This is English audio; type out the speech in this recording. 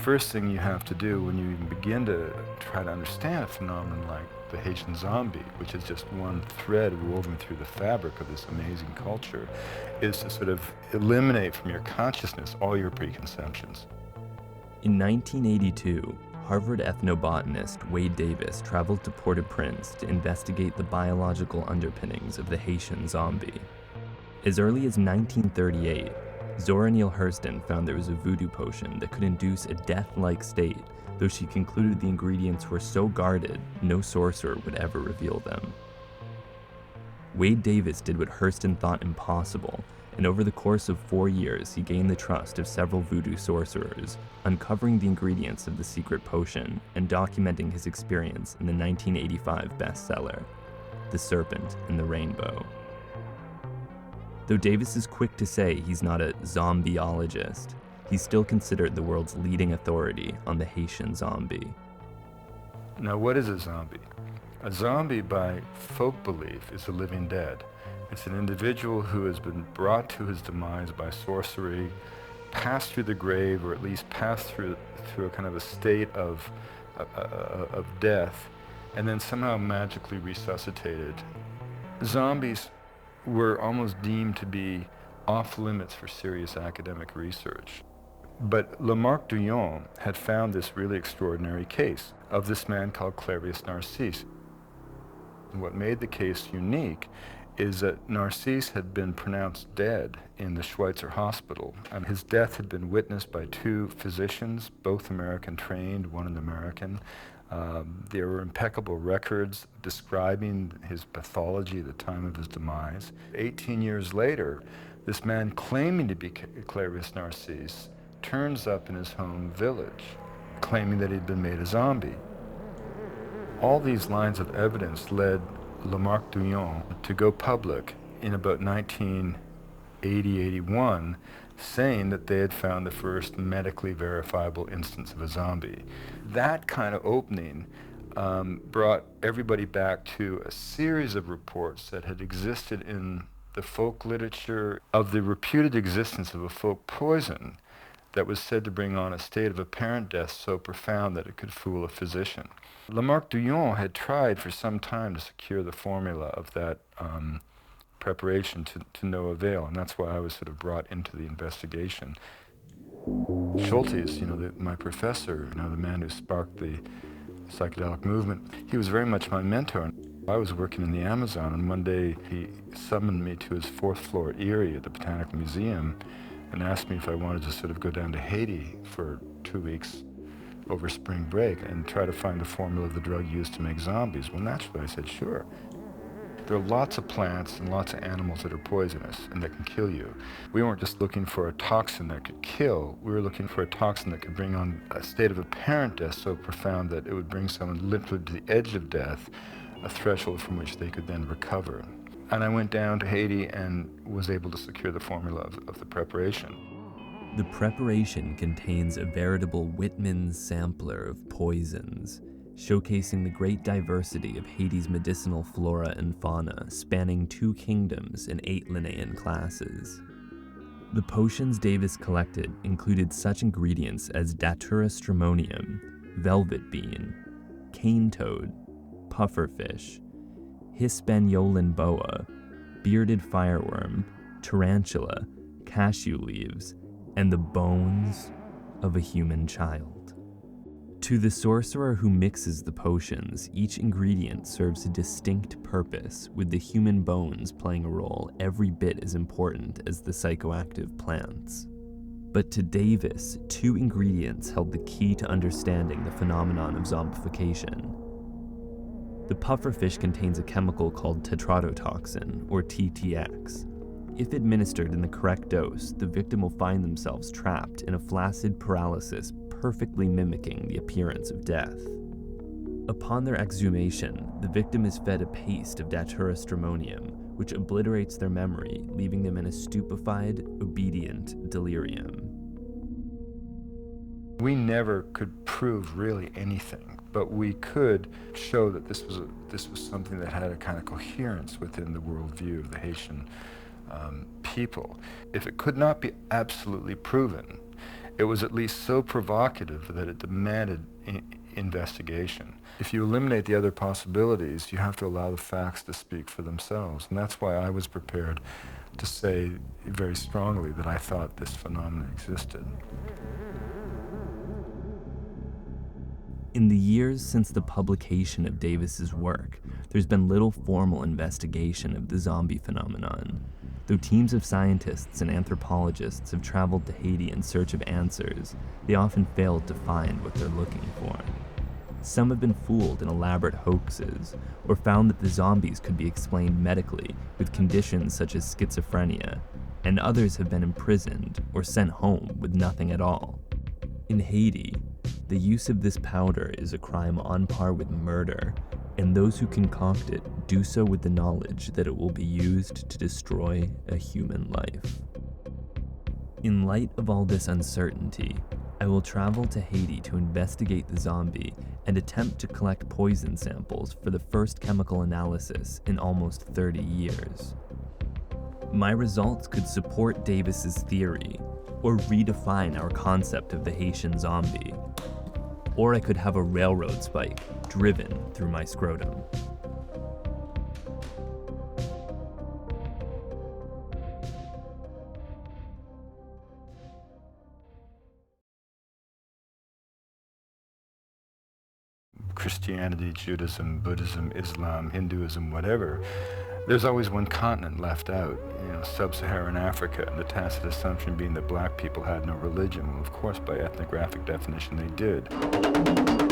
first thing you have to do when you even begin to try to understand a phenomenon like the Haitian zombie, which is just one thread woven through the fabric of this amazing culture, is to sort of eliminate from your consciousness all your preconceptions. In 1982, Harvard ethnobotanist Wade Davis traveled to Port-au-Prince to investigate the biological underpinnings of the Haitian zombie. As early as 1938, Zora Neale Hurston found there was a voodoo potion that could induce a death-like state, though she concluded the ingredients were so guarded, no sorcerer would ever reveal them. Wade Davis did what Hurston thought impossible, and over the course of 4 years, he gained the trust of several voodoo sorcerers, uncovering the ingredients of the secret potion and documenting his experience in the 1985 bestseller, The Serpent and the Rainbow. Though Davis is quick to say he's not a zombieologist, he's still considered the world's leading authority on the Haitian zombie. Now, what is a zombie? A zombie, by folk belief, is a living dead. It's an individual who has been brought to his demise by sorcery, passed through the grave, or at least passed through a kind of a state of death, and then somehow magically resuscitated. Zombies were almost deemed to be off limits for serious academic research. But Lamarck Douillon had found this really extraordinary case of this man called Clarius Narcisse. And what made the case unique is that Narcisse had been pronounced dead in the Schweitzer hospital, and his death had been witnessed by 2 physicians, both American trained, one an American. There were impeccable records describing his pathology at the time of his demise. 18 years later, this man claiming to be Clarius Narcisse turns up in his home village, claiming that he'd been made a zombie. All these lines of evidence led Lamarck Douillon to go public in about 1980-81, saying that they had found the first medically verifiable instance of a zombie. That kind of opening brought everybody back to a series of reports that had existed in the folk literature of the reputed existence of a folk poison that was said to bring on a state of apparent death so profound that it could fool a physician. Lamarck Douillon had tried for some time to secure the formula of that preparation to no avail, and that's why I was sort of brought into the investigation. Schultes, my professor, the man who sparked the psychedelic movement, he was very much my mentor. I was working in the Amazon, and one day he summoned me to his 4th floor Erie at the Botanical Museum and asked me if I wanted to sort of go down to Haiti for 2 weeks over spring break and try to find the formula of the drug used to make zombies. Well, naturally, I said, sure. There are lots of plants and lots of animals that are poisonous and that can kill you. We weren't just looking for a toxin that could kill, we were looking for a toxin that could bring on a state of apparent death so profound that it would bring someone literally to the edge of death, a threshold from which they could then recover. And I went down to Haiti and was able to secure the formula of the preparation. The preparation contains a veritable Whitman's sampler of poisons, showcasing the great diversity of Haiti's medicinal flora and fauna, spanning 2 kingdoms and 8 Linnaean classes. The potions Davis collected included such ingredients as Datura stramonium, velvet bean, cane toad, pufferfish, Hispaniolan boa, bearded fireworm, tarantula, cashew leaves, and the bones of a human child. To the sorcerer who mixes the potions, each ingredient serves a distinct purpose, with the human bones playing a role every bit as important as the psychoactive plants. But to Davis, 2 ingredients held the key to understanding the phenomenon of zombification. The pufferfish contains a chemical called tetrodotoxin, or TTX. If administered in the correct dose, the victim will find themselves trapped in a flaccid paralysis perfectly mimicking the appearance of death. Upon their exhumation, the victim is fed a paste of Datura stramonium, which obliterates their memory, leaving them in a stupefied, obedient delirium. We never could prove really anything, but we could show that this was something that had a kind of coherence within the worldview of the Haitian people. If it could not be absolutely proven, it was at least so provocative that it demanded investigation. If you eliminate the other possibilities, you have to allow the facts to speak for themselves. And that's why I was prepared to say very strongly that I thought this phenomenon existed. In the years since the publication of Davis's work, there's been little formal investigation of the zombie phenomenon. Though teams of scientists and anthropologists have traveled to Haiti in search of answers, they often failed to find what they're looking for. Some have been fooled in elaborate hoaxes, or found that the zombies could be explained medically with conditions such as schizophrenia, and others have been imprisoned or sent home with nothing at all. In Haiti, the use of this powder is a crime on par with murder, and those who concoct it do so with the knowledge that it will be used to destroy a human life. In light of all this uncertainty, I will travel to Haiti to investigate the zombie and attempt to collect poison samples for the first chemical analysis in almost 30 years. My results could support Davis's theory, or redefine our concept of the Haitian zombie. Or I could have a railroad spike driven through my scrotum. Christianity, Judaism, Buddhism, Islam, Hinduism, whatever, there's always one continent left out, sub-Saharan Africa, and the tacit assumption being that black people had no religion. Well, of course, by ethnographic definition, they did.